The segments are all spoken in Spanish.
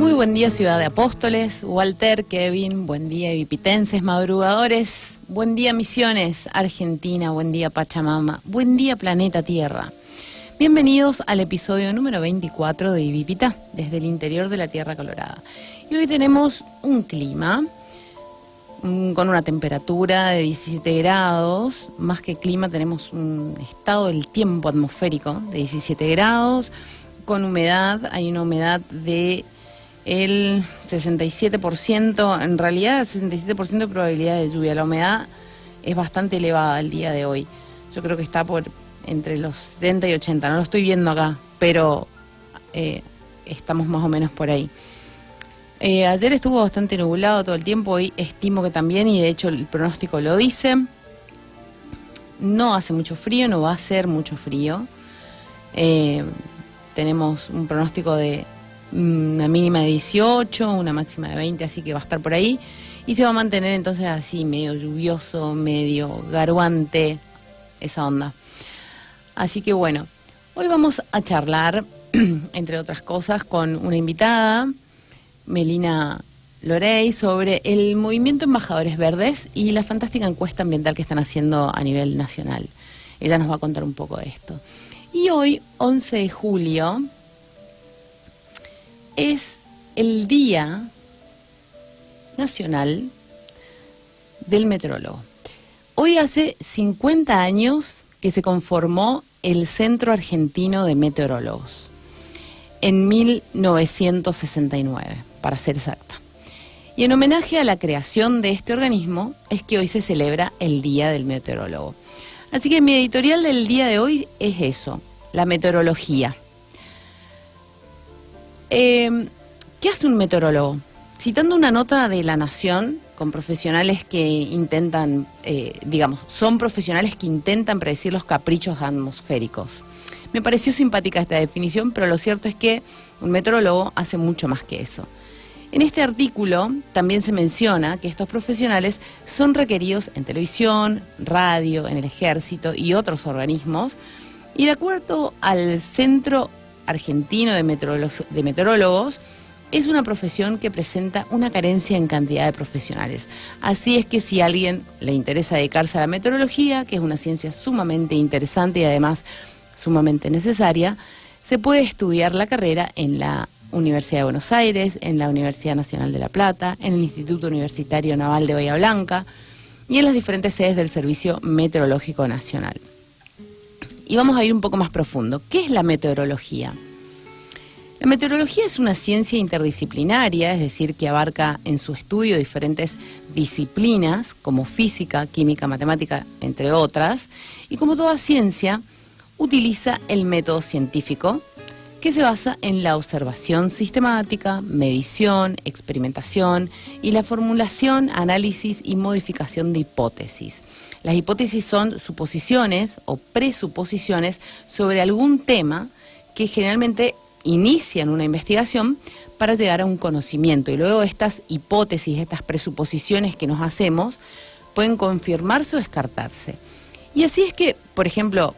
Muy buen día, Ciudad de Apóstoles, Walter, Kevin, buen día, evipitenses, madrugadores, buen día, Misiones, Argentina, buen día, Pachamama, buen día, planeta Tierra. Bienvenidos al episodio número 24 de Ivipita, desde el interior de la Tierra Colorada. Y hoy tenemos un clima con una temperatura de 17 grados, más que clima tenemos un estado del tiempo atmosférico de 17 grados, con humedad, hay una humedad de el 67%, en realidad 67% de probabilidad de lluvia. La humedad es bastante elevada el día de hoy. Yo creo que está por entre los 70 y 80, no lo estoy viendo acá, pero estamos más o menos por ahí. Ayer estuvo bastante nublado todo el tiempo, hoy estimo que también, y de hecho el pronóstico lo dice. No hace mucho frío, no va a hacer mucho frío. Tenemos un pronóstico de una mínima de 18, una máxima de 20, así que va a estar por ahí. Y se va a mantener entonces así, medio lluvioso, medio garuante, esa onda. Así que bueno, hoy vamos a charlar, entre otras cosas, con una invitada, Melina Lorey, sobre el movimiento Embajadores Verdes y la fantástica encuesta ambiental que están haciendo a nivel nacional. Ella nos va a contar un poco de esto. Y hoy, 11 de julio, es el Día Nacional del Meteorólogo. Hoy hace 50 años que se conformó el Centro Argentino de Meteorólogos, en 1969, para ser exacta. Y en homenaje a la creación de este organismo es que hoy se celebra el Día del Meteorólogo. Así que mi editorial del día de hoy es eso, la meteorología. ¿Qué hace un meteorólogo? Citando una nota de La Nación con profesionales que intentan, son profesionales que intentan predecir los caprichos atmosféricos. Me pareció simpática esta definición, pero lo cierto es que un meteorólogo hace mucho más que eso. En este artículo también se menciona que estos profesionales son requeridos en televisión, radio, en el ejército y otros organismos, y de acuerdo al Centro Argentino de Meteorólogos, es una profesión que presenta una carencia en cantidad de profesionales. Así es que si a alguien le interesa dedicarse a la meteorología, que es una ciencia sumamente interesante y además sumamente necesaria, se puede estudiar la carrera en la Universidad de Buenos Aires, en la Universidad Nacional de La Plata, en el Instituto Universitario Naval de Bahía Blanca y en las diferentes sedes del Servicio Meteorológico Nacional. Y vamos a ir un poco más profundo. ¿Qué es la meteorología? La meteorología es una ciencia interdisciplinaria, es decir, que abarca en su estudio diferentes disciplinas como física, química, matemática, entre otras, y como toda ciencia, utiliza el método científico, que se basa en la observación sistemática, medición, experimentación y la formulación, análisis y modificación de hipótesis. Las hipótesis son suposiciones o presuposiciones sobre algún tema que generalmente inician una investigación para llegar a un conocimiento, y luego estas hipótesis, estas presuposiciones que nos hacemos pueden confirmarse o descartarse. Y así es que, por ejemplo,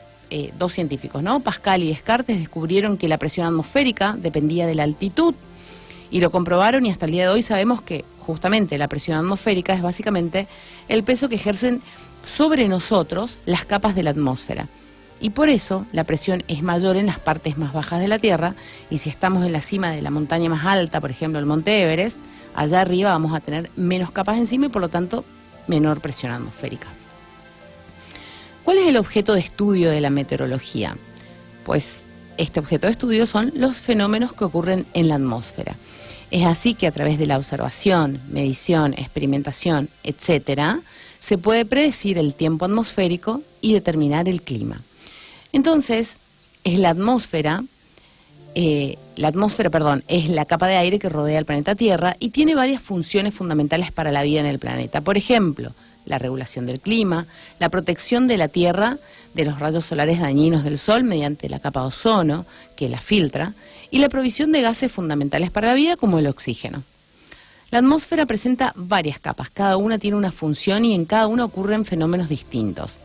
dos científicos, ¿no? Pascal y Descartes, descubrieron que la presión atmosférica dependía de la altitud y lo comprobaron, y hasta el día de hoy sabemos que justamente la presión atmosférica es básicamente el peso que ejercen sobre nosotros las capas de la atmósfera. Y por eso la presión es mayor en las partes más bajas de la Tierra, y si estamos en la cima de la montaña más alta, por ejemplo el Monte Everest, allá arriba vamos a tener menos capas encima y por lo tanto menor presión atmosférica. ¿Cuál es el objeto de estudio de la meteorología? Pues este objeto de estudio son los fenómenos que ocurren en la atmósfera. Es así que a través de la observación, medición, experimentación, etcétera, se puede predecir el tiempo atmosférico y determinar el clima. Entonces, es la atmósfera, es la capa de aire que rodea el planeta Tierra y tiene varias funciones fundamentales para la vida en el planeta. Por ejemplo, la regulación del clima, la protección de la Tierra de los rayos solares dañinos del Sol mediante la capa de ozono, que la filtra, y la provisión de gases fundamentales para la vida como el oxígeno. La atmósfera presenta varias capas, cada una tiene una función y en cada una ocurren fenómenos distintos.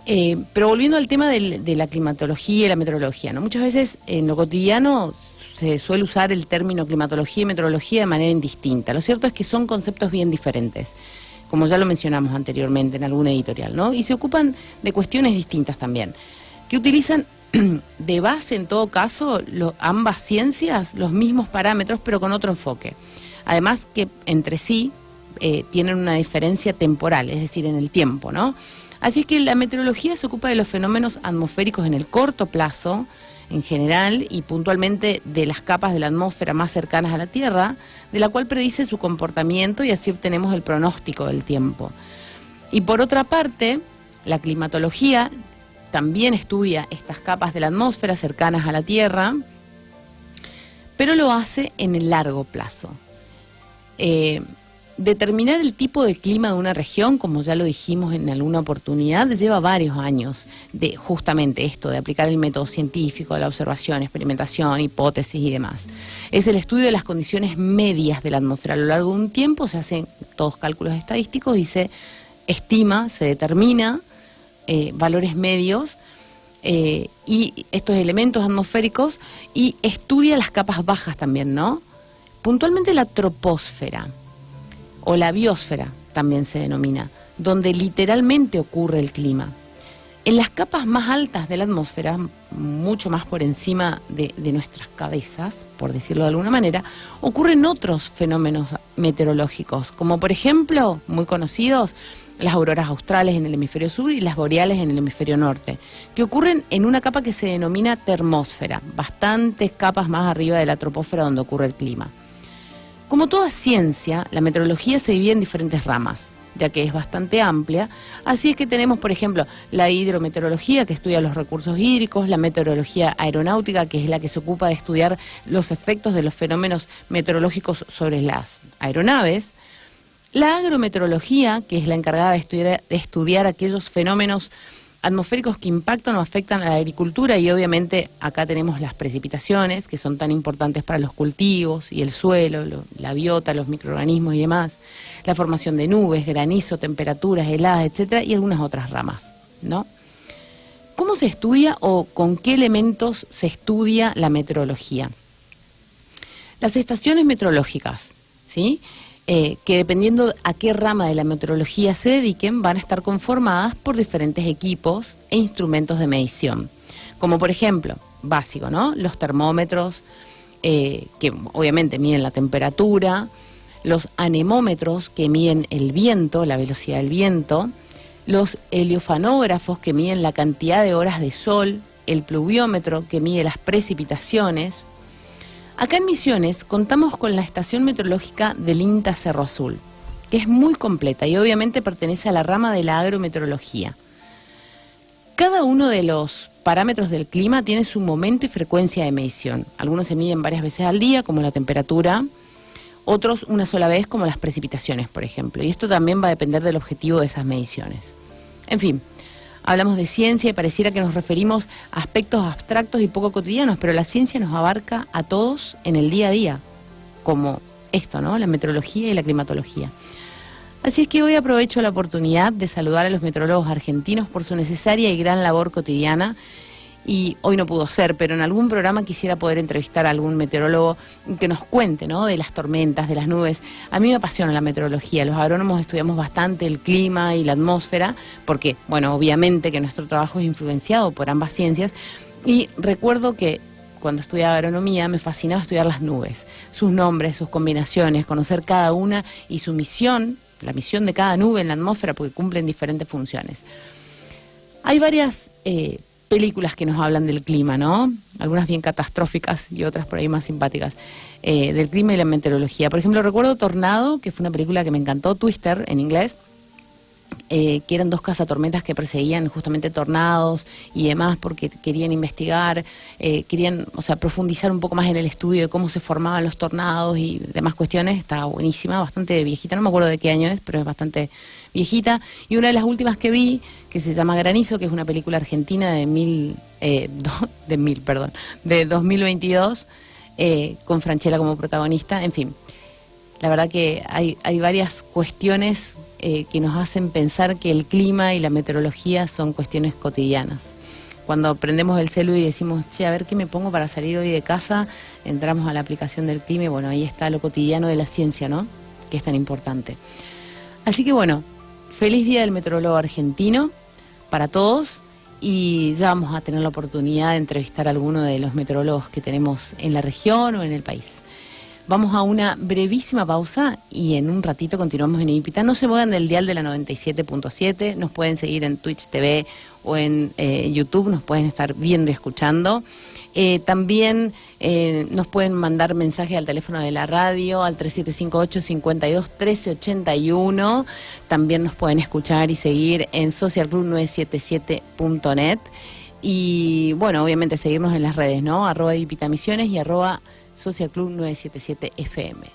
Pero volviendo al tema de la climatología y la meteorología, ¿no? Muchas veces en lo cotidiano se suele usar el término climatología y meteorología de manera indistinta. Lo cierto es que son conceptos bien diferentes, como ya lo mencionamos anteriormente en algún editorial, ¿no? Y se ocupan de cuestiones distintas también, que utilizan de base, en todo caso, ambas ciencias, los mismos parámetros, pero con otro enfoque. Además que entre sí tienen una diferencia temporal, es decir, en el tiempo, ¿no? Así es que la meteorología se ocupa de los fenómenos atmosféricos en el corto plazo, en general, y puntualmente de las capas de la atmósfera más cercanas a la Tierra, de la cual predice su comportamiento y así obtenemos el pronóstico del tiempo. Y por otra parte, la climatología también estudia estas capas de la atmósfera cercanas a la Tierra, pero lo hace en el largo plazo. Determinar el tipo de clima de una región, como ya lo dijimos en alguna oportunidad, lleva varios años de justamente esto, de aplicar el método científico, la observación, experimentación, hipótesis y demás. Es el estudio de las condiciones medias de la atmósfera. A lo largo de un tiempo se hacen todos cálculos estadísticos y se estima, se determina valores medios y estos elementos atmosféricos, y estudia las capas bajas también, ¿no? Puntualmente la troposfera o la biosfera también se denomina, donde literalmente ocurre el clima. En las capas más altas de la atmósfera, mucho más por encima de nuestras cabezas, por decirlo de alguna manera, ocurren otros fenómenos meteorológicos, como por ejemplo, muy conocidos, las auroras australes en el hemisferio sur y las boreales en el hemisferio norte, que ocurren en una capa que se denomina termósfera, bastantes capas más arriba de la troposfera donde ocurre el clima. Como toda ciencia, la meteorología se divide en diferentes ramas, ya que es bastante amplia. Así es que tenemos, por ejemplo, la hidrometeorología, que estudia los recursos hídricos, la meteorología aeronáutica, que es la que se ocupa de estudiar los efectos de los fenómenos meteorológicos sobre las aeronaves, la agrometeorología, que es la encargada de estudiar aquellos fenómenos atmosféricos que impactan o afectan a la agricultura, y obviamente acá tenemos las precipitaciones, que son tan importantes para los cultivos y el suelo, la biota, los microorganismos y demás, la formación de nubes, granizo, temperaturas, heladas, etcétera, y algunas otras ramas, ¿no? ¿Cómo se estudia o con qué elementos se estudia la meteorología? Las estaciones meteorológicas, ¿sí?, que dependiendo a qué rama de la meteorología se dediquen, van a estar conformadas por diferentes equipos e instrumentos de medición. Como por ejemplo, básico, ¿no?, los termómetros, que obviamente miden la temperatura, los anemómetros, que miden el viento, la velocidad del viento, los heliofanógrafos, que miden la cantidad de horas de sol, el pluviómetro, que mide las precipitaciones. Acá en Misiones contamos con la estación meteorológica del INTA Cerro Azul, que es muy completa y obviamente pertenece a la rama de la agrometeorología. Cada uno de los parámetros del clima tiene su momento y frecuencia de medición. Algunos se miden varias veces al día, como la temperatura, otros una sola vez, como las precipitaciones, por ejemplo. Y esto también va a depender del objetivo de esas mediciones. En fin, hablamos de ciencia y pareciera que nos referimos a aspectos abstractos y poco cotidianos, pero la ciencia nos abarca a todos en el día a día, como esto, ¿no?, la meteorología y la climatología. Así es que hoy aprovecho la oportunidad de saludar a los meteorólogos argentinos por su necesaria y gran labor cotidiana. Y hoy no pudo ser, pero en algún programa quisiera poder entrevistar a algún meteorólogo que nos cuente, ¿no?, de las tormentas, de las nubes. A mí me apasiona la meteorología, los agrónomos estudiamos bastante el clima y la atmósfera, porque, bueno, obviamente que nuestro trabajo es influenciado por ambas ciencias, y recuerdo que cuando estudiaba agronomía me fascinaba estudiar las nubes, sus nombres, sus combinaciones, conocer cada una y su misión, la misión de cada nube en la atmósfera, porque cumplen diferentes funciones. Hay varias películas que nos hablan del clima, ¿no? Algunas bien catastróficas y otras por ahí más simpáticas, del clima y la meteorología. Por ejemplo, recuerdo Tornado, que fue una película que me encantó, Twister en inglés, que eran dos cazatormentas que perseguían justamente tornados y demás porque querían investigar, querían, o sea, profundizar un poco más en el estudio de cómo se formaban los tornados y demás cuestiones. Estaba buenísima, bastante viejita, no me acuerdo de qué año es, pero es bastante viejita. Y una de las últimas que vi, que se llama Granizo, que es una película argentina de 2022, con Francella como protagonista. En fin, la verdad que hay varias cuestiones que nos hacen pensar que el clima y la meteorología son cuestiones cotidianas. cuando prendemos el celu y decimos, che, a ver qué me pongo para salir hoy de casa, entramos a la aplicación del clima y bueno, ahí está lo cotidiano de la ciencia, ¿no? Que es tan importante. Así que bueno, feliz Día del Meteorólogo Argentino para todos y ya vamos a tener la oportunidad de entrevistar a alguno de los meteorólogos que tenemos en la región o en el país. Vamos a una brevísima pausa y en un ratito continuamos en Ibipita. No se muevan del dial de la 97.7, nos pueden seguir en Twitch TV o en YouTube, nos pueden estar viendo y escuchando. También nos pueden mandar mensajes al teléfono de la radio, al 3758-521381. También nos pueden escuchar y seguir en socialclub977.net. Y bueno, obviamente seguirnos en las redes, ¿no? @Ibipitamisiones y @socialclub977fm.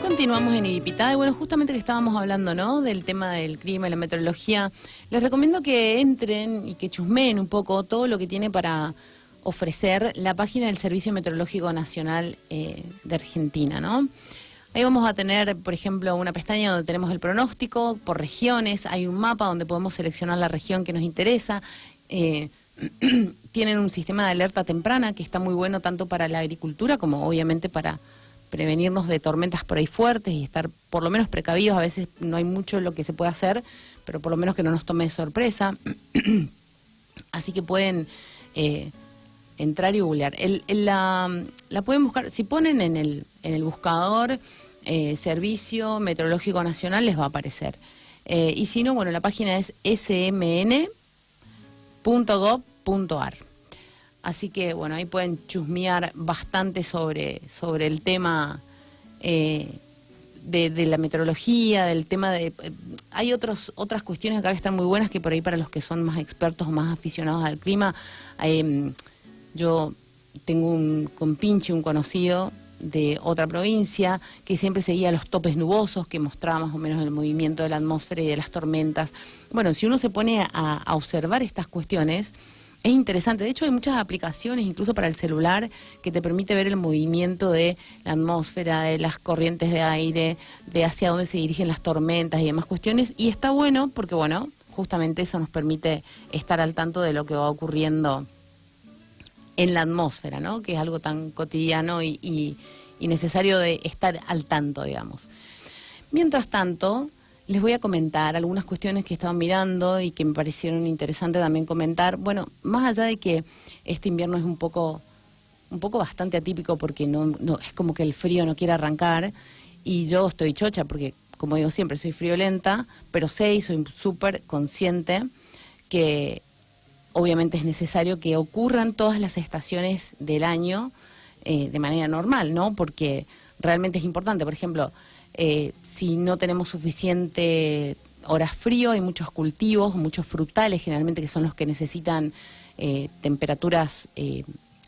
Continuamos en Ibipita y bueno, justamente que estábamos hablando, ¿no?, del tema del clima y la meteorología. Les recomiendo que entren y que chusmeen un poco todo lo que tiene para ofrecer la página del Servicio Meteorológico Nacional de Argentina, ¿no? Ahí vamos a tener, por ejemplo, una pestaña donde tenemos el pronóstico por regiones, hay un mapa donde podemos seleccionar la región que nos interesa. Tienen un sistema de alerta temprana que está muy bueno tanto para la agricultura como obviamente para prevenirnos de tormentas por ahí fuertes y estar por lo menos precavidos. A veces no hay mucho lo que se puede hacer, pero por lo menos que no nos tome de sorpresa. Así que pueden entrar y googlear. La pueden buscar, si ponen en el buscador Servicio Meteorológico Nacional les va a aparecer. Y si no, bueno, la página es smn.gov.ar. Así que, bueno, ahí pueden chusmear bastante sobre el tema de la meteorología, del tema de... hay otras cuestiones acá que están muy buenas que por ahí para los que son más expertos o más aficionados al clima. Yo tengo un compinche, un conocido de otra provincia que siempre seguía los topes nubosos que mostraba más o menos el movimiento de la atmósfera y de las tormentas. Bueno, si uno se pone a observar estas cuestiones, Es interesante, de hecho hay muchas aplicaciones, incluso para el celular, que te permite ver el movimiento de la atmósfera, de las corrientes de aire, de hacia dónde se dirigen las tormentas y demás cuestiones, y está bueno porque, bueno, justamente eso nos permite estar al tanto de lo que va ocurriendo en la atmósfera, ¿no? Que es algo tan cotidiano y necesario de estar al tanto, digamos. Mientras tanto, les voy a comentar algunas cuestiones que estaban mirando y que me parecieron interesantes también comentar. Bueno, más allá de que este invierno es un poco bastante atípico porque no es como que el frío no quiere arrancar y yo estoy chocha porque, como digo siempre, soy friolenta, pero sé y soy súper consciente que obviamente es necesario que ocurran todas las estaciones del año de manera normal, ¿no? Porque realmente es importante. Por ejemplo, si no tenemos suficiente horas frío, hay muchos cultivos, muchos frutales generalmente que son los que necesitan temperaturas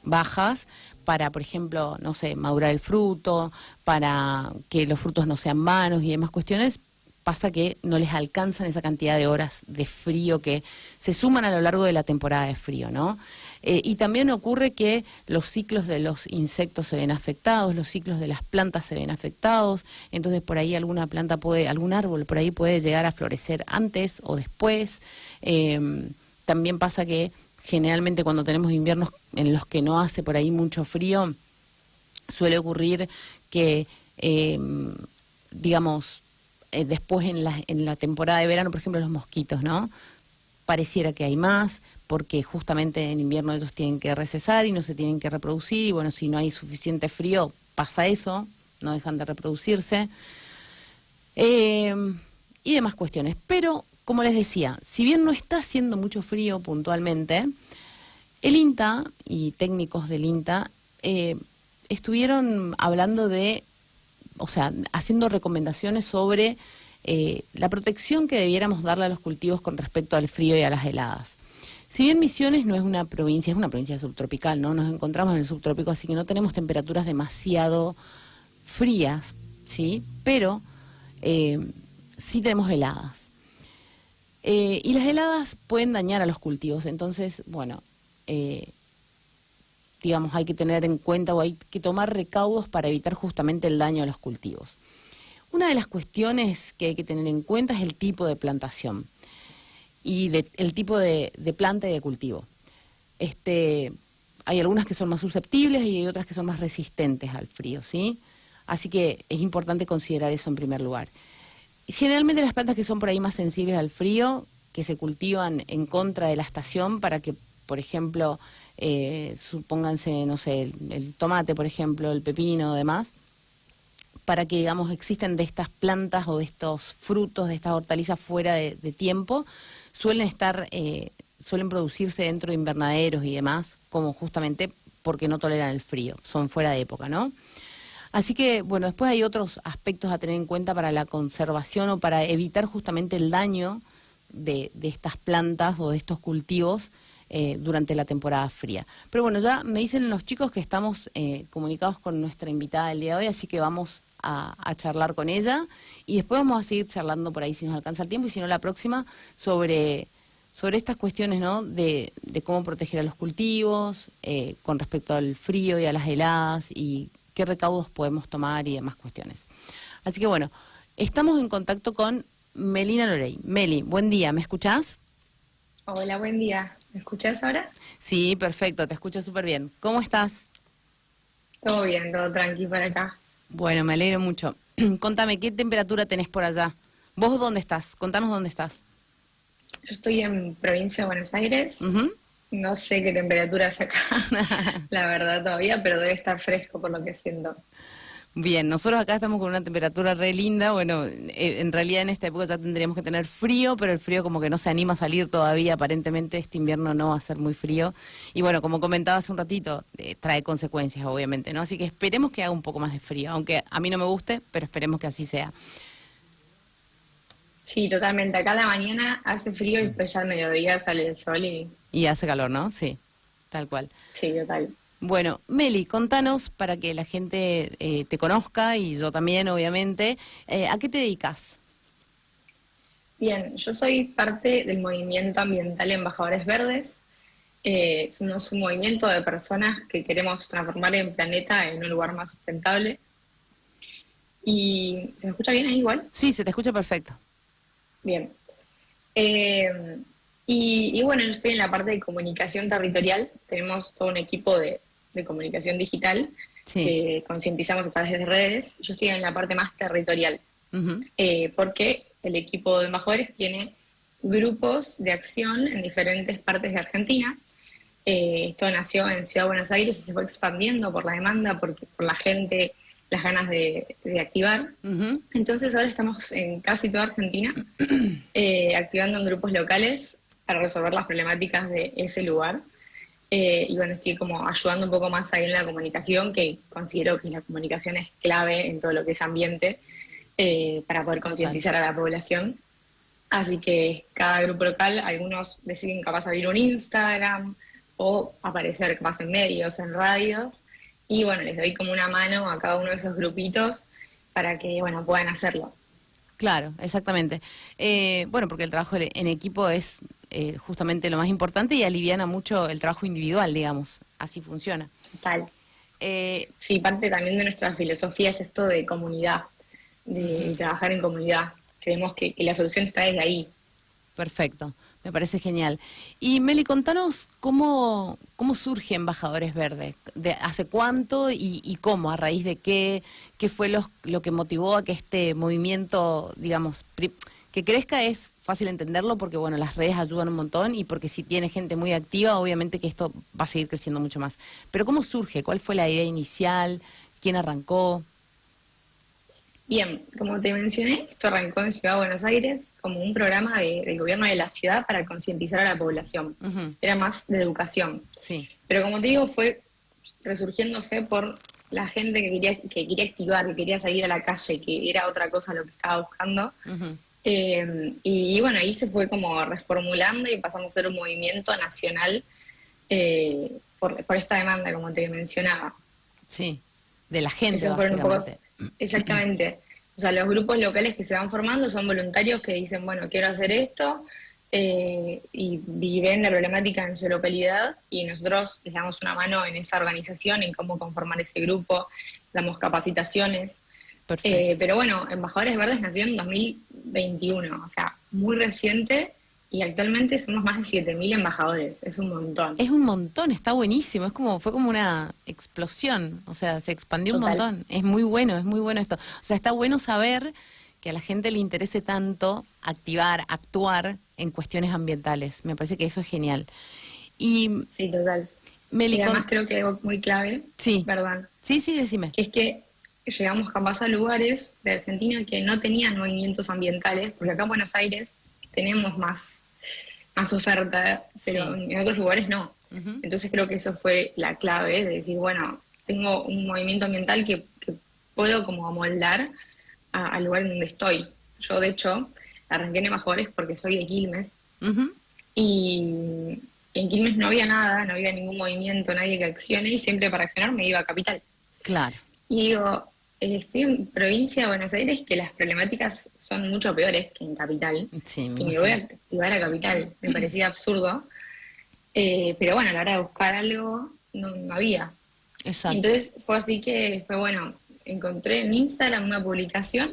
bajas para, por ejemplo, no sé, madurar el fruto, para que los frutos no sean vanos y demás cuestiones. Pasa que no les alcanzan esa cantidad de horas de frío que se suman a lo largo de la temporada de frío, ¿no? Y también ocurre que los ciclos de los insectos se ven afectados, los ciclos de las plantas se ven afectados, entonces por ahí algún árbol por ahí puede llegar a florecer antes o después. También pasa que generalmente cuando tenemos inviernos en los que no hace por ahí mucho frío, suele ocurrir que, digamos, después en la temporada de verano, por ejemplo, los mosquitos, ¿no? Pareciera que hay más, porque justamente en invierno ellos tienen que recesar y no se tienen que reproducir, y bueno, si no hay suficiente frío, pasa eso, no dejan de reproducirse, y demás cuestiones. Pero, como les decía, si bien no está haciendo mucho frío puntualmente, el INTA y técnicos del INTA estuvieron hablando o sea, haciendo recomendaciones sobre la protección que debiéramos darle a los cultivos con respecto al frío y a las heladas. Si bien Misiones no es una provincia, es una provincia subtropical, ¿no? Nos encontramos en el subtrópico, así que no tenemos temperaturas demasiado frías, ¿sí? Pero sí tenemos heladas. Y las heladas pueden dañar a los cultivos, entonces, bueno, digamos, hay que tener en cuenta o hay que tomar recaudos para evitar justamente el daño a los cultivos. Una de las cuestiones que hay que tener en cuenta es el tipo de plantación y el tipo de planta y de cultivo. Hay algunas que son más susceptibles y hay otras que son más resistentes al frío, ¿sí? Así que es importante considerar eso en primer lugar. Generalmente las plantas que son por ahí más sensibles al frío, que se cultivan en contra de la estación para que, por ejemplo, supónganse, no sé, el tomate, por ejemplo, el pepino, demás, para que, digamos, existen de estas plantas o de estos frutos, de estas hortalizas fuera de tiempo, suelen producirse dentro de invernaderos y demás, como justamente porque no toleran el frío, son fuera de época, ¿no? Así que, bueno, después hay otros aspectos a tener en cuenta para la conservación o para evitar justamente el daño de estas plantas o de estos cultivos durante la temporada fría. Pero bueno, ya me dicen los chicos que estamos comunicados con nuestra invitada del día de hoy, así que vamos a charlar con ella y después vamos a seguir charlando por ahí si nos alcanza el tiempo y si no la próxima sobre estas cuestiones, ¿no? de cómo proteger a los cultivos con respecto al frío y a las heladas y qué recaudos podemos tomar y demás cuestiones. Así que bueno, estamos en contacto con Melina Lorey. Meli, buen día, ¿me escuchás? Hola, buen día. ¿Me escuchás ahora? Sí, perfecto, te escucho súper bien. ¿Cómo estás? Todo bien, todo tranqui para acá. Bueno, me alegro mucho. Contame, ¿qué temperatura tenés por allá? ¿Vos dónde estás? Contanos dónde estás. Yo estoy en provincia de Buenos Aires. Ujú. No sé qué temperatura es acá, la verdad todavía, pero debe estar fresco por lo que siento. Bien, nosotros acá estamos con una temperatura re linda. Bueno, en realidad en esta época ya tendríamos que tener frío, pero el frío como que no se anima a salir todavía. Aparentemente este invierno no va a ser muy frío. Y bueno, como comentaba hace un ratito, trae consecuencias obviamente, ¿no? Así que esperemos que haga un poco más de frío, aunque a mí no me guste, pero esperemos que así sea. Sí, totalmente. Acá a la mañana hace frío y después ya al mediodía sale el sol y Y hace calor, ¿no? Sí, tal cual. sí, total. Bueno, Meli, contanos para que la gente te conozca y yo también, obviamente, ¿a qué te dedicas? Bien, yo soy parte del movimiento ambiental Embajadores Verdes. Somos un movimiento de personas que queremos transformar el planeta en un lugar más sustentable. ¿Y se me escucha bien ahí igual? Sí, se te escucha perfecto. Bien. Eh, y bueno, yo estoy en la parte de comunicación territorial. Tenemos todo un equipo de comunicación digital Sí. que concientizamos a través de redes. Yo estoy en la parte más territorial, Ujú. porque el equipo de embajadores tiene grupos de acción en diferentes partes de Argentina. Esto nació en Ciudad de Buenos Aires y se fue expandiendo por la demanda, por la gente, las ganas de activar. Ujú. Entonces ahora estamos en casi toda Argentina, activando en grupos locales para resolver las problemáticas de ese lugar. Y bueno, estoy como ayudando un poco más ahí en la comunicación, que considero que la comunicación es clave en todo lo que es ambiente, para poder Total. concientizar a la población. Así que cada grupo local, algunos deciden capaz abrir un Instagram o aparecer capaz en medios, en radios, y bueno, les doy como una mano a cada uno de esos grupitos para que, bueno, puedan hacerlo. Claro, exactamente. Bueno, porque el trabajo en equipo es justamente lo más importante y aliviana mucho el trabajo individual, digamos. Así funciona. Total. Eh, Sí, parte también de nuestra filosofía es esto de comunidad, de Ujú. trabajar en comunidad. Creemos que la solución está desde ahí. Perfecto, me parece genial. Y Meli, contanos cómo surge Embajadores Verdes, hace cuánto y cómo, a raíz de qué fue lo que motivó a que este movimiento, digamos, que crezca. Es fácil entenderlo porque, bueno, las redes ayudan un montón y porque si tiene gente muy activa, obviamente que esto va a seguir creciendo mucho más. Pero ¿cómo surge? ¿Cuál fue la idea inicial? ¿Quién arrancó? Bien, como te mencioné, esto arrancó en Ciudad de Buenos Aires como un programa del gobierno de la ciudad para concientizar a la población. Ujú. Era más de educación. Sí. Pero como te digo, fue resurgiéndose por la gente que quería activar, que quería salir a la calle, que era otra cosa lo que estaba buscando. Ujú. Y bueno, ahí se fue como reformulando y pasamos a ser un movimiento nacional, por esta demanda, como te mencionaba. Sí, de la gente, Esos fueron un poco básicamente. exactamente. O sea, los grupos locales que se van formando son voluntarios que dicen, bueno, quiero hacer esto, y viven la problemática en su localidad y nosotros les damos una mano en esa organización, en cómo conformar ese grupo, damos capacitaciones. Perfecto. Pero bueno, Embajadores Verdes nació en 2021, o sea, muy reciente, y actualmente somos más de 7.000 embajadores, es un montón. Es un montón, está buenísimo, fue como una explosión, o sea, se expandió un Total, montón. Es muy bueno esto. O sea, está bueno saber que a la gente le interese tanto activar, actuar en cuestiones ambientales. Me parece que eso es genial. Y sí, total. Meli, Y además creo que algo muy clave, sí, ¿verdad? sí, decime. Que es que llegamos capaz a lugares de Argentina que no tenían movimientos ambientales, porque acá en Buenos Aires tenemos más oferta, pero Sí. en otros lugares no. Ujú. Entonces creo que eso fue la clave de decir, bueno, tengo un movimiento ambiental que puedo como amoldar al lugar en donde estoy. Yo, de hecho, arranqué en Embajadores porque soy de Quilmes, Ujú. y en Quilmes no había nada, no había ningún movimiento, nadie que accione, y siempre para accionar me iba a Capital. Claro, Y digo, estoy en provincia de Buenos Aires, que las problemáticas son mucho peores que en Capital, sí, me y me voy a imagino. activar a Capital. Me parecía absurdo, pero bueno, a la hora de buscar algo no había. Exacto. Entonces fue así que fue bueno, encontré en Instagram una publicación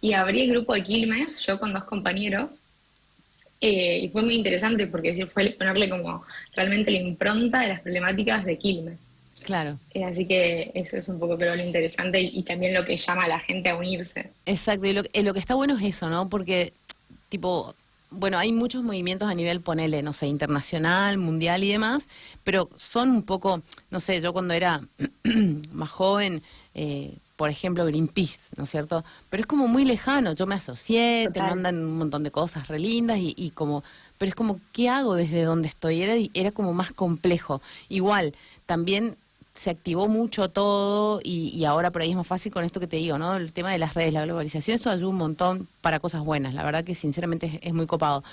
y abrí el grupo de Quilmes, yo con dos compañeros, y fue muy interesante porque sí, fue ponerle como realmente la impronta de las problemáticas de Quilmes. Claro. Así que eso es un poco creo lo interesante, y también lo que llama a la gente a unirse. Exacto, y lo que está bueno es eso, ¿no? Porque, tipo, bueno, hay muchos movimientos a nivel, ponele, no sé, internacional, mundial y demás, pero son un poco, no sé, yo cuando era más joven, por ejemplo, Greenpeace, ¿no es cierto? Pero es como muy lejano, yo me asocié, te Total, mandan un montón de cosas re lindas y como, pero es como, ¿qué hago desde donde estoy? Era como más complejo. Igual, también se activó mucho todo y ahora por ahí es más fácil con esto que te digo, ¿no? El tema de las redes, la globalización, eso ayuda un montón para cosas buenas, la verdad que sinceramente es muy copado.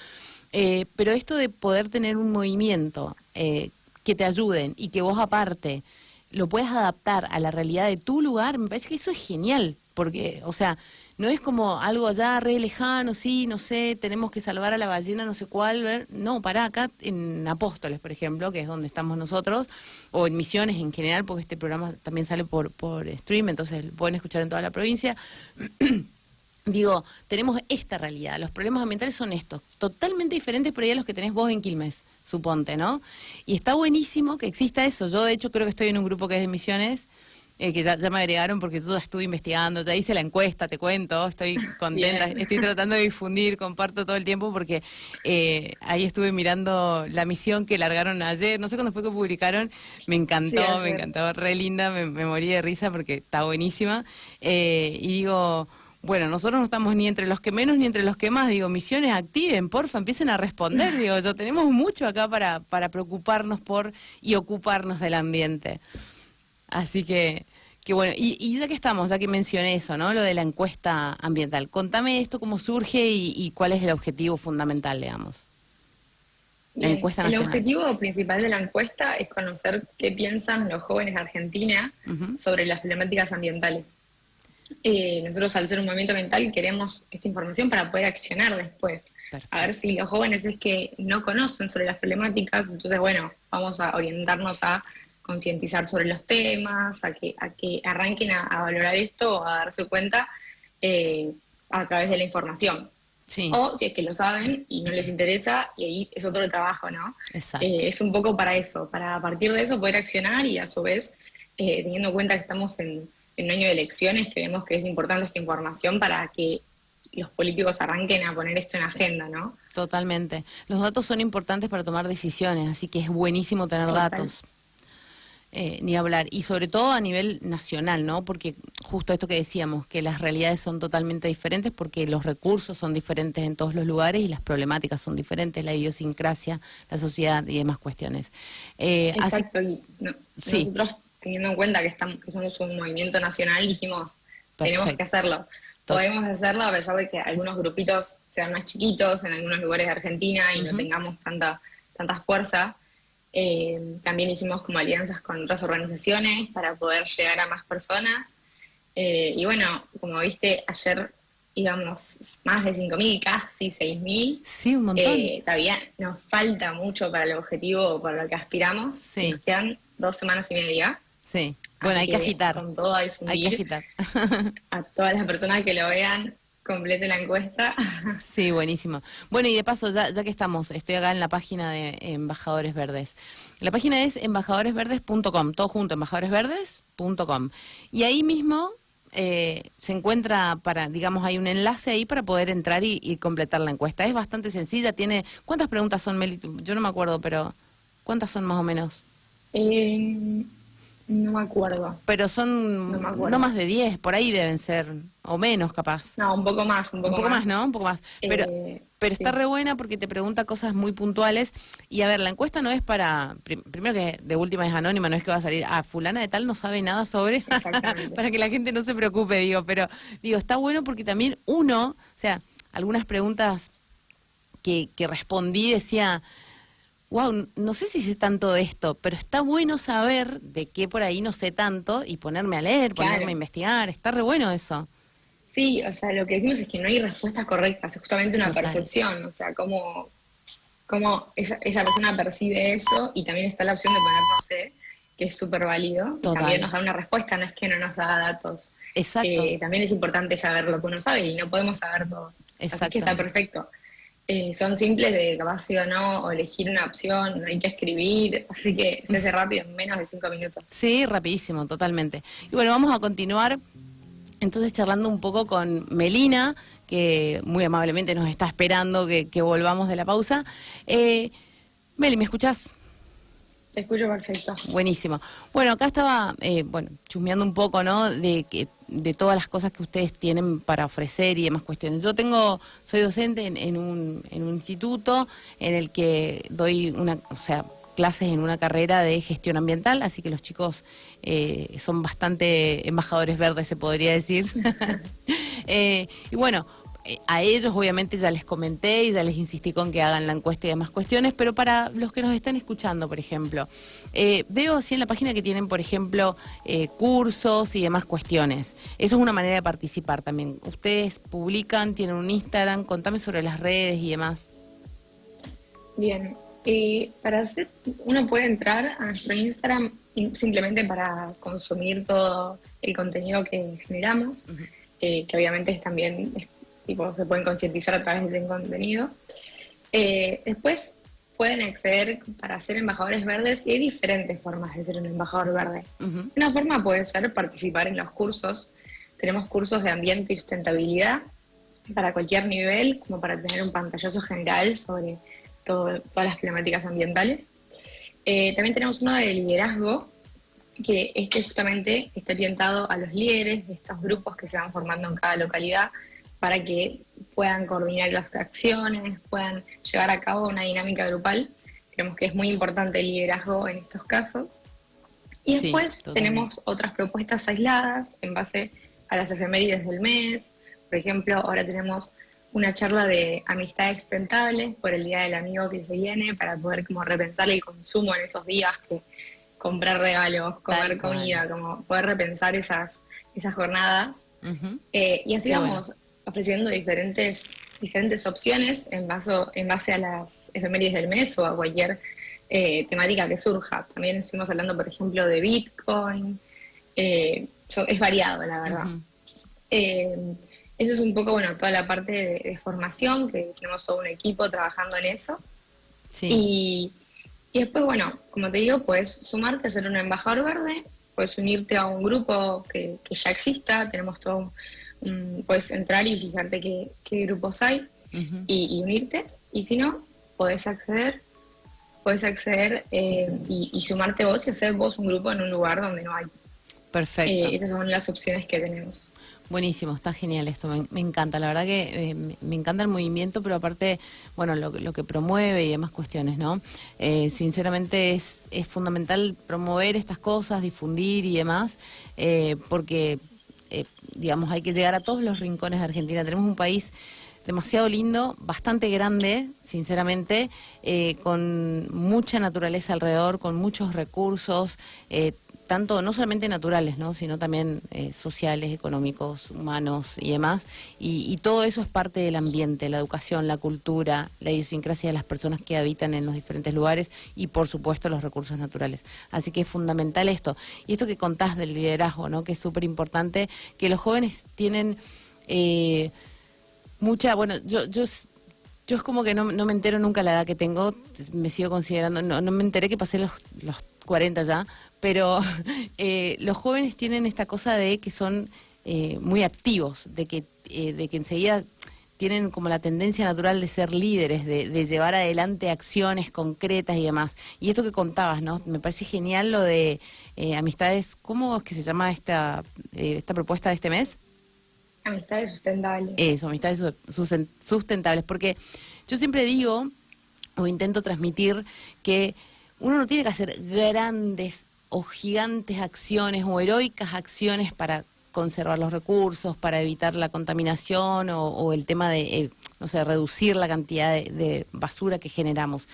Pero esto de poder tener un movimiento que te ayuden y que vos aparte lo puedas adaptar a la realidad de tu lugar, me parece que eso es genial, porque, o sea, no es como algo allá re lejano, sí, no sé, tenemos que salvar a la ballena, no sé cuál, ver. No, pará, acá en Apóstoles, por ejemplo, que es donde estamos nosotros, o en Misiones en general, porque este programa también sale por stream, entonces lo pueden escuchar en toda la provincia. Digo, tenemos esta realidad, los problemas ambientales son estos, totalmente diferentes por ahí a los que tenés vos en Quilmes, suponte, ¿no? Y está buenísimo que exista eso. Yo, de hecho, creo que estoy en un grupo que es de Misiones, que ya me agregaron porque yo ya estuve investigando, ya hice la encuesta, te cuento, estoy contenta, estoy tratando de difundir, comparto todo el tiempo porque ahí estuve mirando la misión que largaron ayer, no sé cuándo fue que publicaron, me encantó, re linda, me morí de risa porque está buenísima, y digo, bueno, nosotros no estamos ni entre los que menos ni entre los que más, digo, Misiones, activen, porfa, empiecen a responder, digo, yo tenemos mucho acá para preocuparnos por y ocuparnos del ambiente. Así que bueno, y ya que estamos, ya que mencioné eso, ¿no? Lo de la encuesta ambiental. Contame esto, cómo surge y cuál es el objetivo fundamental, digamos. La Bien, encuesta el nacional. objetivo principal de la encuesta es conocer qué piensan los jóvenes de Argentina sobre las problemáticas ambientales. Nosotros, al ser un movimiento ambiental, queremos esta información para poder accionar después. Perfecto. A ver si los jóvenes es que no conocen sobre las problemáticas, entonces, bueno, vamos a orientarnos a concientizar sobre los temas, a que arranquen a valorar esto o a darse cuenta a través de la información. Sí. O si es que lo saben y no les interesa, y ahí es otro trabajo, ¿no? Exacto. Es un poco para eso, para a partir de eso poder accionar y a su vez, teniendo en cuenta que estamos en un año de elecciones, creemos que es importante esta información para que los políticos arranquen a poner esto en agenda, ¿no? Totalmente. Los datos son importantes para tomar decisiones, así que es buenísimo tener datos. Ni hablar, y sobre todo a nivel nacional, ¿no? Porque justo esto que decíamos, que las realidades son totalmente diferentes porque los recursos son diferentes en todos los lugares y las problemáticas son diferentes, la idiosincrasia, la sociedad y demás cuestiones. Exacto, y sí. Nosotros, teniendo en cuenta que somos un movimiento nacional, dijimos, tenemos que hacerlo. Podemos hacerlo a pesar de que algunos grupitos sean más chiquitos en algunos lugares de Argentina y no tengamos tanta fuerza. También hicimos como alianzas con otras organizaciones para poder llegar a más personas. Y bueno, como viste, ayer íbamos más de 5.000, casi 6.000. Sí, un montón. Todavía nos falta mucho para el objetivo, para lo que aspiramos. Sí. Nos quedan 2 semanas y media. Sí, bueno, hay que agitar. Con todo a difundir. Hay que agitar. A todas las personas que lo vean, complete la encuesta. Sí, buenísimo. Bueno, y de paso, ya que estamos, estoy acá en la página de Embajadores Verdes. La página es embajadoresverdes.com, todo junto, embajadoresverdes.com. Y ahí mismo se encuentra digamos, hay un enlace ahí para poder entrar y completar la encuesta. Es bastante sencilla, tiene... ¿Cuántas preguntas son, Meli? Yo no me acuerdo, pero ¿cuántas son más o menos? No me acuerdo. Pero son no más de 10, por ahí deben ser, o menos capaz. No, un poco más. Un poco más, ¿no? Un poco más. Pero está sí. re buena porque te pregunta cosas muy puntuales. Y a ver, la encuesta no es para... Primero que de última es anónima, no es que va a salir, fulana de tal no sabe nada sobre... para que la gente no se preocupe, digo. Pero, está bueno porque también uno, o sea, algunas preguntas que respondí decía... Wow, no sé si sé tanto de esto, pero está bueno saber de qué por ahí no sé tanto y ponerme a leer, ponerme a investigar. Está re bueno eso. Sí, o sea, lo que decimos es que no hay respuestas correctas, es justamente una percepción, o sea, cómo esa persona percibe eso, y también está la opción de poner no sé, que es súper válido. También nos da una respuesta, no es que no nos da datos. Exacto. También es importante saber lo que uno sabe y no podemos saber todo. Exacto. Así que está perfecto. Son simples de capaz sí o no, o elegir una opción, no hay que escribir, así que se hace rápido, en menos de 5 minutos. Sí, rapidísimo, totalmente. Y bueno, vamos a continuar entonces charlando un poco con Melina, que muy amablemente nos está esperando que volvamos de la pausa. Meli, ¿me escuchás? Te escucho perfecto. Buenísimo. Bueno, acá estaba, chusmeando un poco, ¿no? De todas las cosas que ustedes tienen para ofrecer y demás cuestiones. Yo soy docente en un instituto en el que doy clases en una carrera de gestión ambiental, así que los chicos son bastante embajadores verdes, se podría decir. Y bueno, a ellos obviamente ya les comenté y ya les insistí con que hagan la encuesta y demás cuestiones, pero para los que nos están escuchando, por ejemplo, veo así en la página que tienen, por ejemplo, cursos y demás cuestiones. Eso es una manera de participar también. Ustedes publican, tienen un Instagram, contame sobre las redes y demás. Bien, para hacer, uno puede entrar a nuestro Instagram simplemente para consumir todo el contenido que generamos, que obviamente es también, tipo, se pueden concientizar a través del contenido. Después pueden acceder para ser embajadores verdes y hay diferentes formas de ser un embajador verde. Una forma puede ser participar en los cursos. Tenemos cursos de ambiente y sustentabilidad para cualquier nivel, como para tener un pantallazo general sobre todas las problemáticas ambientales. También tenemos uno de liderazgo, que justamente está orientado a los líderes de estos grupos que se van formando en cada localidad para que puedan coordinar las acciones, puedan llevar a cabo una dinámica grupal. Creemos que es muy importante el liderazgo en estos casos. Y después tenemos otras propuestas aisladas en base a las efemérides del mes. Por ejemplo, ahora tenemos una charla de amistades sustentables por el Día del Amigo que se viene, para poder como repensar el consumo en esos días, que comprar regalos, comer comida, como poder repensar esas jornadas. Y así vamos ofreciendo diferentes opciones en base a las efemérides del mes o a cualquier temática que surja. También estuvimos hablando, por ejemplo, de Bitcoin. Es variado, la verdad. Eso es un poco, bueno, toda la parte de formación, que tenemos todo un equipo trabajando en eso. Sí. Y después, bueno, como te digo, puedes sumarte a ser un embajador verde, puedes unirte a un grupo que ya exista, tenemos todo puedes entrar y fijarte qué grupos hay y unirte, y si no, puedes acceder y sumarte vos y hacer vos un grupo en un lugar donde no hay. Perfecto. Esas son las opciones que tenemos. Buenísimo, está genial esto, me encanta, la verdad que me encanta el movimiento, pero aparte, bueno, lo que promueve y demás cuestiones, ¿no? Sinceramente es fundamental promover estas cosas, difundir y demás, porque, digamos, hay que llegar a todos los rincones de Argentina. Tenemos un país demasiado lindo, bastante grande, sinceramente, con mucha naturaleza alrededor, con muchos recursos, tanto no solamente naturales, ¿no?, sino también sociales, económicos, humanos y demás, y todo eso es parte del ambiente, la educación, la cultura, la idiosincrasia de las personas que habitan en los diferentes lugares y, por supuesto, los recursos naturales. Así que es fundamental esto. Y esto que contás del liderazgo, ¿no?, que es súper importante, que los jóvenes tienen mucha, bueno, yo es como que no me entero nunca la edad que tengo, me sigo considerando, no me enteré que pasé los 40 ya, pero los jóvenes tienen esta cosa de que son muy activos, de que enseguida tienen como la tendencia natural de ser líderes, de llevar adelante acciones concretas y demás. Y esto que contabas, ¿no? Me parece genial lo de amistades, ¿cómo es que se llama esta propuesta de este mes? Amistades sustentables. Eso, amistades sustentables, porque yo siempre digo, o intento transmitir, que uno no tiene que hacer grandes o gigantes acciones o heroicas acciones para conservar los recursos, para evitar la contaminación o el tema de, no sé, reducir la cantidad de basura que generamos,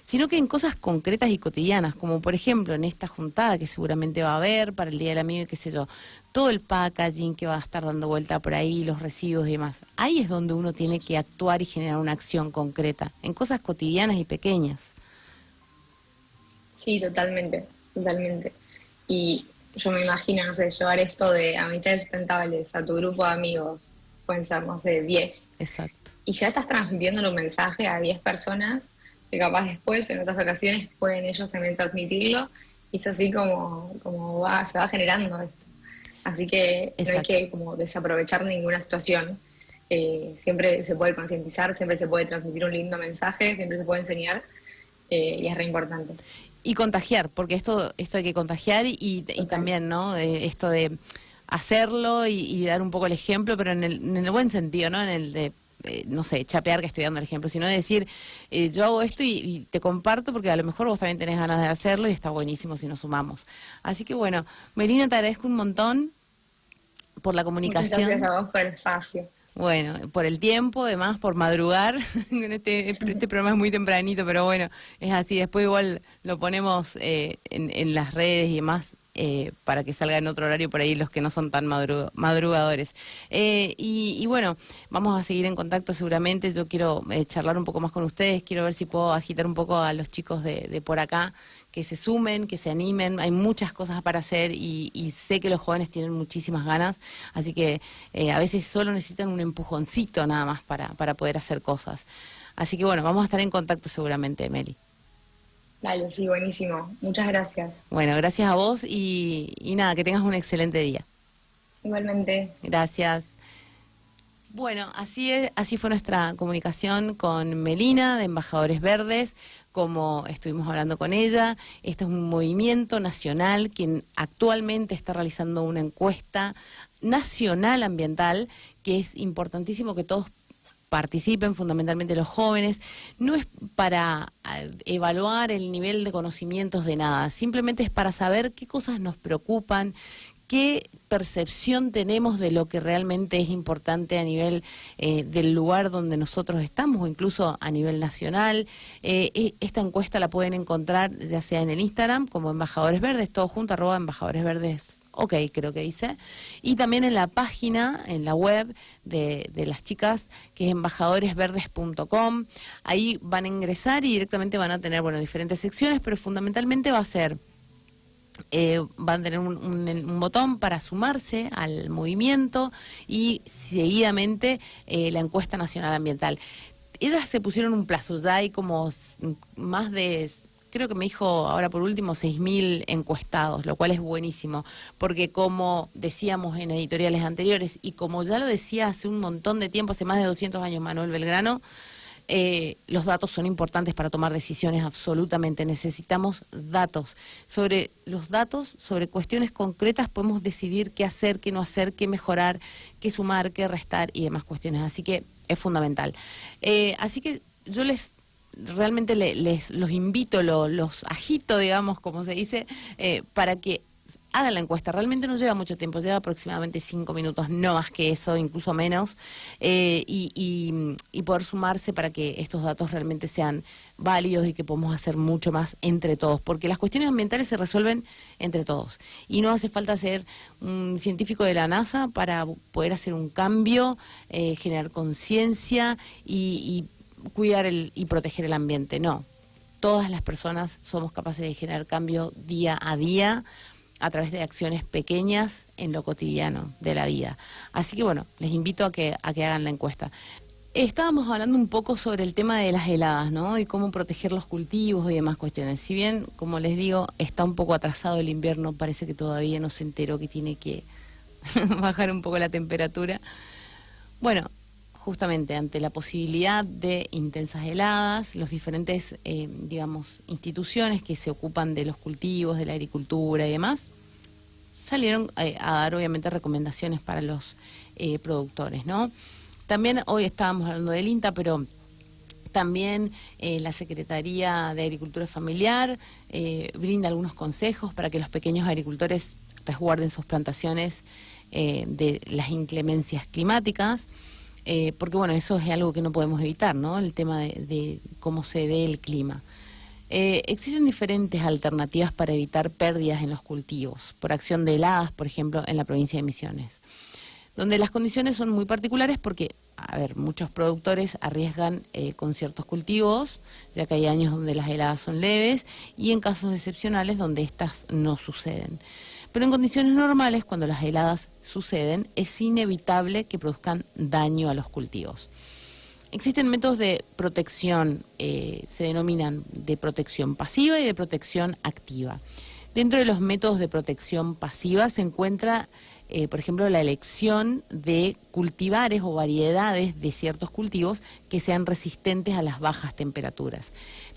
sino que en cosas concretas y cotidianas, como por ejemplo en esta juntada que seguramente va a haber para el Día del Amigo y qué sé yo, todo el packaging que va a estar dando vuelta por ahí, los residuos y demás. Ahí es donde uno tiene que actuar y generar una acción concreta, en cosas cotidianas y pequeñas. Sí, totalmente. Y yo me imagino, no sé, llevar esto de amistades sustentables a tu grupo de amigos, pueden ser, no sé, 10. Exacto. Y ya estás transmitiendo un mensaje a 10 personas que capaz después, en otras ocasiones, pueden ellos también transmitirlo, y es así como se va generando esto. Así que no hay que como desaprovechar ninguna situación. Siempre se puede concientizar, siempre se puede transmitir un lindo mensaje, siempre se puede enseñar, y es re importante. Y contagiar, porque esto hay que contagiar y también, ¿no? Esto de hacerlo y dar un poco el ejemplo, pero en el buen sentido, ¿no? En el de, no sé, chapear, que estoy dando el ejemplo, sino de decir, yo hago esto y te comparto porque a lo mejor vos también tenés ganas de hacerlo y está buenísimo si nos sumamos. Así que bueno, Melina, te agradezco un montón por la comunicación. Muchas gracias a vos por el espacio. Bueno, por el tiempo, además, por madrugar. Este programa es muy tempranito, pero bueno, es así. Después igual lo ponemos en las redes y demás para que salga en otro horario por ahí los que no son tan madrugadores. Y bueno, vamos a seguir en contacto seguramente. Yo quiero charlar un poco más con ustedes. Quiero ver si puedo agitar un poco a los chicos de por acá, que se sumen, que se animen. Hay muchas cosas para hacer y sé que los jóvenes tienen muchísimas ganas, así que a veces solo necesitan un empujoncito nada más para poder hacer cosas. Así que bueno, vamos a estar en contacto seguramente, Meli. Dale, sí, buenísimo. Muchas gracias. Bueno, gracias a vos y nada, que tengas un excelente día. Igualmente. Gracias. Bueno, así fue nuestra comunicación con Melina de Embajadores Verdes, como estuvimos hablando con ella. Este es un movimiento nacional que actualmente está realizando una encuesta nacional ambiental, que es importantísimo que todos participen, fundamentalmente los jóvenes. No es para evaluar el nivel de conocimientos de nada, simplemente es para saber qué cosas nos preocupan, qué percepción tenemos de lo que realmente es importante a nivel del lugar donde nosotros estamos o incluso a nivel nacional. Esta encuesta la pueden encontrar ya sea en el Instagram como Embajadores Verdes, todo junto, @Embajadores Verdes. Ok, creo que dice. Y también en la página, en la web de las chicas, que es embajadoresverdes.com. Ahí van a ingresar y directamente van a tener, bueno, diferentes secciones, pero fundamentalmente va a ser... van a tener un botón para sumarse al movimiento y seguidamente la encuesta nacional ambiental. Ellas se pusieron un plazo, ya hay como más de, creo que me dijo ahora por último, 6.000 encuestados, lo cual es buenísimo, porque como decíamos en editoriales anteriores y como ya lo decía hace un montón de tiempo, hace más de 200 años Manuel Belgrano, los datos son importantes para tomar decisiones absolutamente. Necesitamos datos. Sobre los datos, sobre cuestiones concretas, podemos decidir qué hacer, qué no hacer, qué mejorar, qué sumar, qué restar y demás cuestiones. Así que es fundamental. Así que yo realmente los invito, los agito, digamos, como se dice, para que hagan la encuesta. Realmente no lleva mucho tiempo, lleva aproximadamente 5 minutos, no más que eso, incluso menos, y poder sumarse para que estos datos realmente sean válidos y que podamos hacer mucho más entre todos, porque las cuestiones ambientales se resuelven entre todos y no hace falta ser un científico de la NASA para poder hacer un cambio, generar conciencia y cuidar y proteger el ambiente. No, todas las personas somos capaces de generar cambio día a día a través de acciones pequeñas en lo cotidiano de la vida. Así que bueno, les invito a que hagan la encuesta. Estábamos hablando un poco sobre el tema de las heladas, ¿no? Y cómo proteger los cultivos y demás cuestiones. Si bien, como les digo, está un poco atrasado el invierno, parece que todavía no se enteró que tiene que bajar un poco la temperatura. Bueno, justamente ante la posibilidad de intensas heladas, los diferentes, instituciones que se ocupan de los cultivos, de la agricultura y demás, salieron a dar obviamente recomendaciones para los productores, ¿no? También hoy estábamos hablando del INTA, pero también la Secretaría de Agricultura Familiar brinda algunos consejos para que los pequeños agricultores resguarden sus plantaciones de las inclemencias climáticas. Porque bueno, eso es algo que no podemos evitar, ¿no? El tema de cómo se ve el clima. Existen diferentes alternativas para evitar pérdidas en los cultivos, por acción de heladas, por ejemplo, en la provincia de Misiones, donde las condiciones son muy particulares porque, muchos productores arriesgan con ciertos cultivos, ya que hay años donde las heladas son leves y en casos excepcionales donde estas no suceden. Pero en condiciones normales, cuando las heladas suceden, es inevitable que produzcan daño a los cultivos. Existen métodos de protección, se denominan de protección pasiva y de protección activa. Dentro de los métodos de protección pasiva se encuentra, por ejemplo, la elección de cultivares o variedades de ciertos cultivos que sean resistentes a las bajas temperaturas.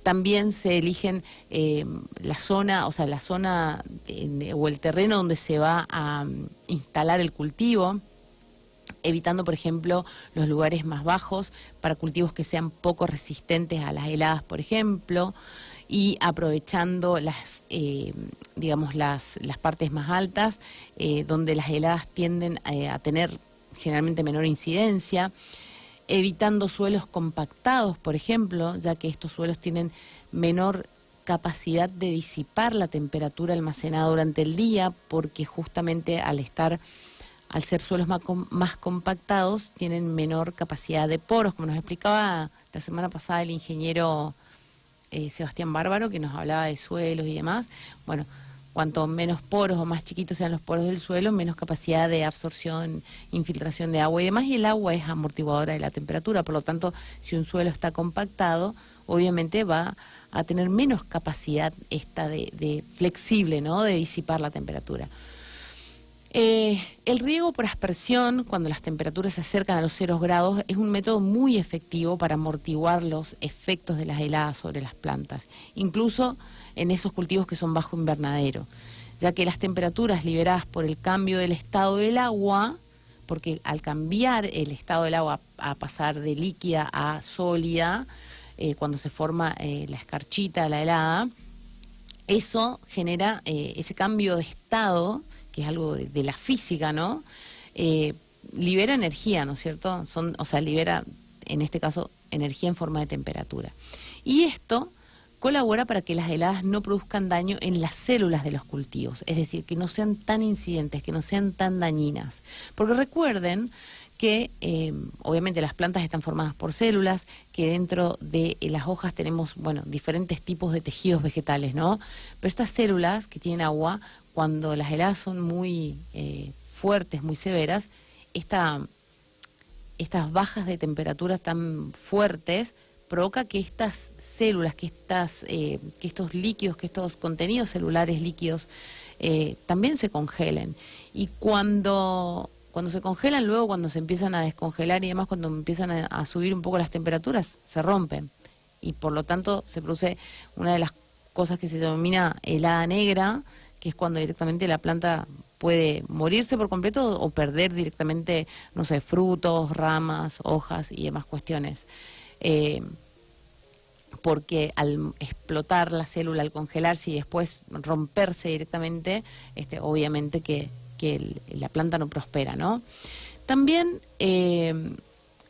También se eligen la zona o el terreno donde se va a instalar el cultivo, evitando, por ejemplo, los lugares más bajos para cultivos que sean poco resistentes a las heladas, por ejemplo, y aprovechando las partes más altas, donde las heladas tienden a tener generalmente menor incidencia, evitando suelos compactados, por ejemplo, ya que estos suelos tienen menor capacidad de disipar la temperatura almacenada durante el día, porque justamente al ser suelos más compactados, tienen menor capacidad de poros, como nos explicaba la semana pasada el ingeniero Sebastián Bárbaro, que nos hablaba de suelos y demás. Bueno, cuanto menos poros o más chiquitos sean los poros del suelo, menos capacidad de absorción, infiltración de agua y demás, y el agua es amortiguadora de la temperatura. Por lo tanto, si un suelo está compactado, obviamente va a tener menos capacidad esta de flexible, ¿no?, de disipar la temperatura. El riego por aspersión, cuando las temperaturas se acercan a los 0 grados, es un método muy efectivo para amortiguar los efectos de las heladas sobre las plantas, incluso en esos cultivos que son bajo invernadero, ya que las temperaturas liberadas por el cambio del estado del agua, porque al cambiar el estado del agua a pasar de líquida a sólida, cuando se forma la escarchita, la helada, eso genera ese cambio de estado, que es algo de la física, ¿no? Libera energía, ¿no es cierto? Libera, en este caso, energía en forma de temperatura. Y esto colabora para que las heladas no produzcan daño en las células de los cultivos, es decir, que no sean tan incidentes, que no sean tan dañinas. Porque recuerden que obviamente las plantas están formadas por células, que dentro de las hojas tenemos, bueno, diferentes tipos de tejidos vegetales, ¿no? Pero estas células que tienen agua, cuando las heladas son muy fuertes, muy severas, estas bajas de temperatura tan fuertes provoca que estas células, que estos líquidos, que estos contenidos celulares líquidos también se congelen. Y cuando se congelan, luego cuando se empiezan a descongelar y demás, cuando empiezan a subir un poco las temperaturas, se rompen. Y por lo tanto se produce una de las cosas que se denomina helada negra, que es cuando directamente la planta puede morirse por completo o perder directamente, no sé, frutos, ramas, hojas y demás cuestiones. Porque al explotar la célula, al congelarse y después romperse directamente, obviamente que la planta no prospera, ¿no? También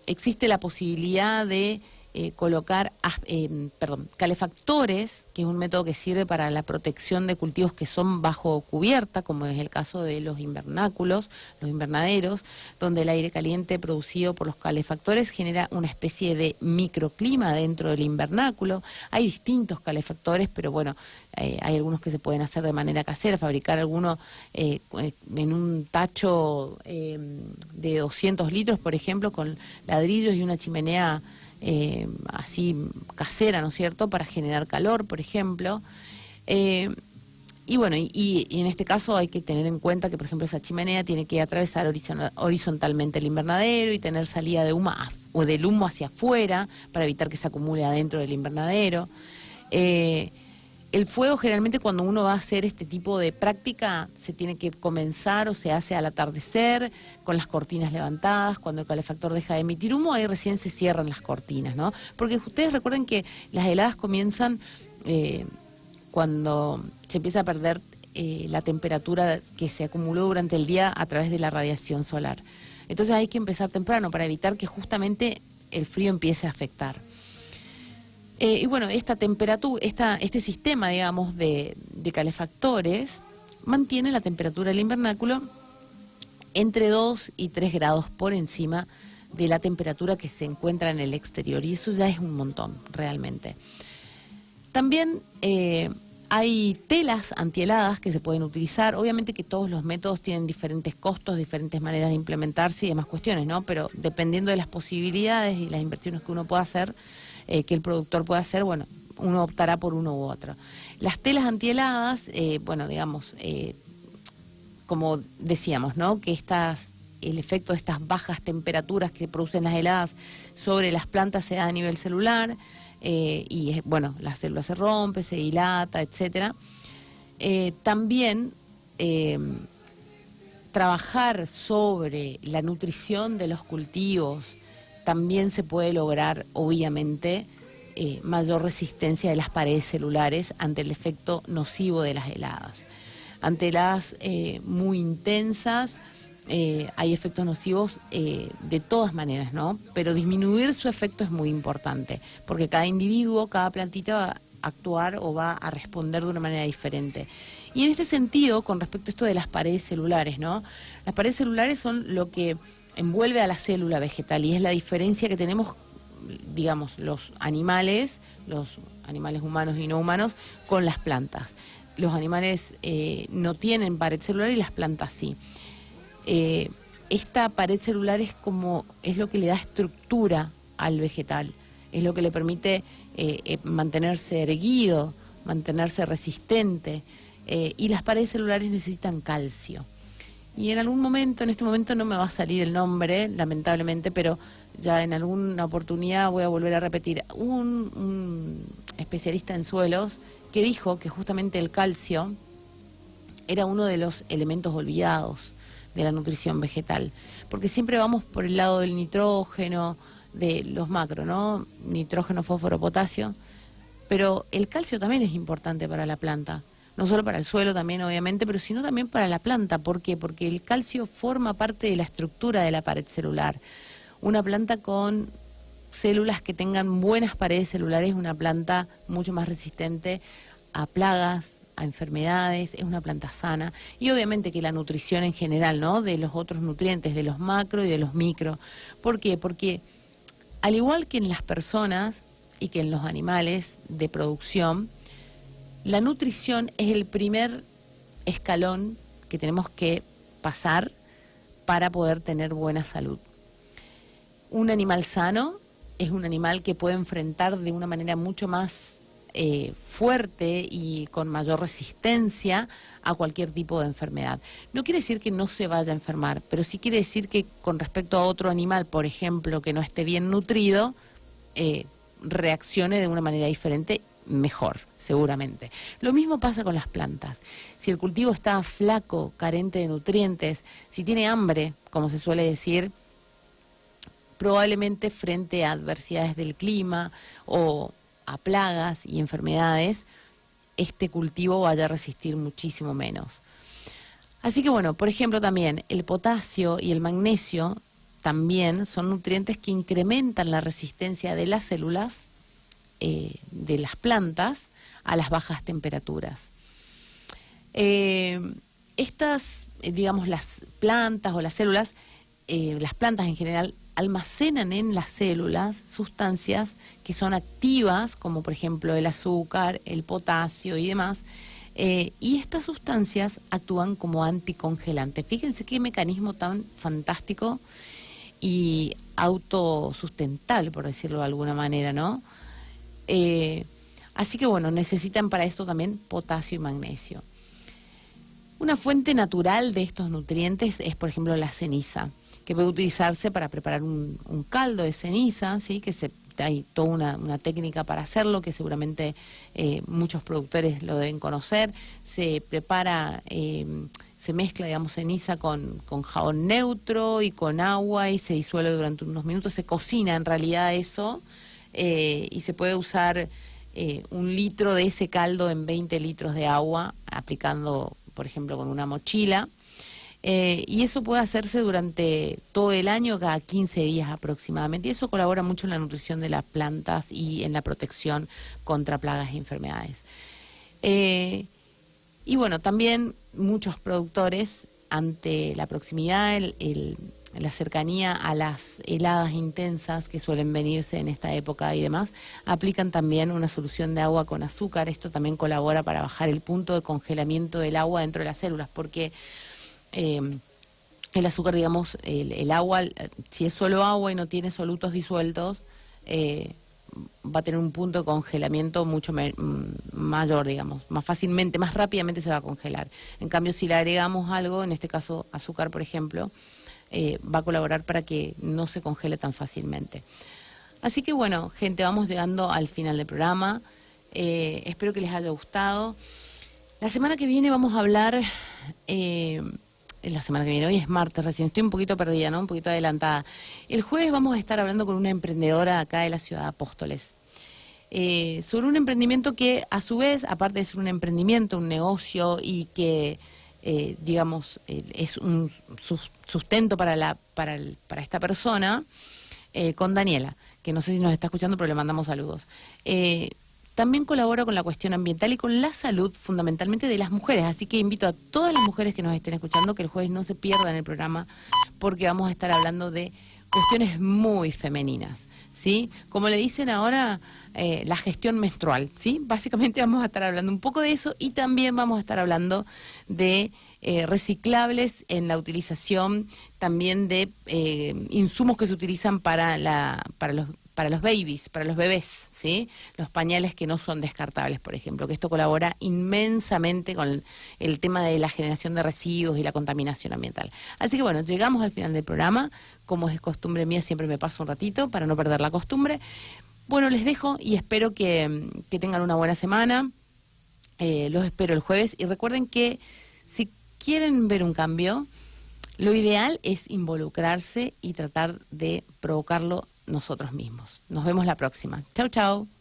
existe la posibilidad de colocar calefactores, que es un método que sirve para la protección de cultivos que son bajo cubierta, como es el caso de los invernáculos, los invernaderos, donde el aire caliente producido por los calefactores genera una especie de microclima dentro del invernáculo. Hay distintos calefactores, pero bueno, hay algunos que se pueden hacer de manera casera, fabricar alguno en un tacho de 200 litros, por ejemplo, con ladrillos y una chimenea así casera, ¿no es cierto?, para generar calor, por ejemplo. Y bueno, y en este caso hay que tener en cuenta que, por ejemplo, esa chimenea tiene que atravesar horizontalmente el invernadero y tener salida de humo o del humo hacia afuera para evitar que se acumule adentro del invernadero. El fuego, generalmente cuando uno va a hacer este tipo de práctica, se tiene que comenzar o se hace al atardecer, con las cortinas levantadas. Cuando el calefactor deja de emitir humo, ahí recién se cierran las cortinas, ¿no? Porque ustedes recuerden que las heladas comienzan cuando se empieza a perder la temperatura que se acumuló durante el día a través de la radiación solar. Entonces hay que empezar temprano para evitar que justamente el frío empiece a afectar. Y bueno, esta temperatura, este sistema, digamos, de calefactores mantiene la temperatura del invernáculo entre 2 y 3 grados por encima de la temperatura que se encuentra en el exterior, y eso ya es un montón, realmente. También hay telas antiheladas que se pueden utilizar. Obviamente que todos los métodos tienen diferentes costos, diferentes maneras de implementarse y demás cuestiones, ¿no? Pero dependiendo de las posibilidades y las inversiones que uno pueda hacer, que el productor pueda hacer, bueno, uno optará por uno u otro. Las telas antiheladas, bueno, digamos, como decíamos, ¿no?, que el efecto de estas bajas temperaturas que producen las heladas sobre las plantas se da a nivel celular, y bueno, la célula se rompe, se dilata, etcétera. También trabajar sobre la nutrición de los cultivos también se puede lograr, obviamente, mayor resistencia de las paredes celulares ante el efecto nocivo de las heladas. Ante heladas muy intensas, hay efectos nocivos de todas maneras, ¿no? Pero disminuir su efecto es muy importante, porque cada individuo, cada plantita va a actuar o va a responder de una manera diferente. Y en este sentido, con respecto a esto de las paredes celulares, ¿no? Las paredes celulares son lo que envuelve a la célula vegetal y es la diferencia que tenemos, digamos, los animales humanos y no humanos, con las plantas. Los animales no tienen pared celular y las plantas sí. Esta pared celular es lo que le da estructura al vegetal, es lo que le permite mantenerse erguido, mantenerse resistente, y las paredes celulares necesitan calcio. Y en algún momento, en este momento no me va a salir el nombre, lamentablemente, pero ya en alguna oportunidad voy a volver a repetir, un especialista en suelos que dijo que justamente el calcio era uno de los elementos olvidados de la nutrición vegetal, porque siempre vamos por el lado del nitrógeno, de los macro, ¿no? Nitrógeno, fósforo, potasio, pero el calcio también es importante para la planta, no solo para el suelo también obviamente, pero sino también para la planta. ¿Por qué? Porque el calcio forma parte de la estructura de la pared celular. Una planta con células que tengan buenas paredes celulares es una planta mucho más resistente a plagas, a enfermedades, es una planta sana. Y obviamente que la nutrición en general, ¿no? De los otros nutrientes, de los macro y de los micro. ¿Por qué? Porque al igual que en las personas y que en los animales de producción, la nutrición es el primer escalón que tenemos que pasar para poder tener buena salud. Un animal sano es un animal que puede enfrentar de una manera mucho más fuerte y con mayor resistencia a cualquier tipo de enfermedad. No quiere decir que no se vaya a enfermar, pero sí quiere decir que con respecto a otro animal, por ejemplo, que no esté bien nutrido, reaccione de una manera diferente, mejor, seguramente. Lo mismo pasa con las plantas. Si el cultivo está flaco, carente de nutrientes, si tiene hambre, como se suele decir, probablemente frente a adversidades del clima o a plagas y enfermedades, este cultivo vaya a resistir muchísimo menos. Así que bueno, por ejemplo también el potasio y el magnesio también son nutrientes que incrementan la resistencia de las células de las plantas a las bajas temperaturas. Estas, digamos, las plantas o las células, las plantas en general, almacenan en las células sustancias que son activas, como por ejemplo el azúcar, el potasio y demás, y estas sustancias actúan como anticongelantes. Fíjense qué mecanismo tan fantástico y autosustentable, por decirlo de alguna manera, ¿no? Así que bueno, necesitan para esto también potasio y magnesio. Una fuente natural de estos nutrientes es, por ejemplo, la ceniza, que puede utilizarse para preparar un caldo de ceniza, ¿sí? Hay toda una técnica para hacerlo, que seguramente muchos productores lo deben conocer. Se prepara, se mezcla, digamos, ceniza con jabón neutro y con agua y se disuelve durante unos minutos. Se cocina en realidad eso y se puede usar 1 litro de ese caldo en 20 litros de agua, aplicando, por ejemplo, con una mochila. Y eso puede hacerse durante todo el año, cada 15 días aproximadamente. Y eso colabora mucho en la nutrición de las plantas y en la protección contra plagas y enfermedades. Y bueno, también muchos productores, ante la proximidad, la cercanía a las heladas intensas que suelen venirse en esta época y demás, aplican también una solución de agua con azúcar. Esto también colabora para bajar el punto de congelamiento del agua dentro de las células, porque el azúcar, digamos, el agua, si es solo agua y no tiene solutos disueltos, va a tener un punto de congelamiento mucho mayor, digamos, más fácilmente, más rápidamente se va a congelar. En cambio, si le agregamos algo, en este caso azúcar, por ejemplo, va a colaborar para que no se congele tan fácilmente. Así que bueno, gente, vamos llegando al final del programa. Espero que les haya gustado. La semana que viene vamos a hablar... la semana que viene, hoy es martes recién, estoy un poquito perdida, ¿no? Un poquito adelantada. El jueves vamos a estar hablando con una emprendedora acá de la ciudad de Apóstoles, sobre un emprendimiento que a su vez, aparte de ser un emprendimiento, un negocio y que digamos, es un sustento para esta persona, con Daniela, que no sé si nos está escuchando, pero le mandamos saludos. También colabora con la cuestión ambiental y con la salud fundamentalmente de las mujeres, así que invito a todas las mujeres que nos estén escuchando que el jueves no se pierdan el programa, porque vamos a estar hablando de cuestiones muy femeninas, ¿sí? Como le dicen ahora, la gestión menstrual, ¿sí? Básicamente vamos a estar hablando un poco de eso y también vamos a estar hablando de reciclables en la utilización también de insumos que se utilizan para los babies, para los bebés, ¿sí? Los pañales que no son descartables, por ejemplo, que esto colabora inmensamente con el tema de la generación de residuos y la contaminación ambiental. Así que bueno, llegamos al final del programa. Como es costumbre mía, siempre me paso un ratito para no perder la costumbre. Bueno, les dejo y espero que tengan una buena semana. Los espero el jueves y recuerden que si quieren ver un cambio, lo ideal es involucrarse y tratar de provocarlo nosotros mismos. Nos vemos la próxima. Chau, chau.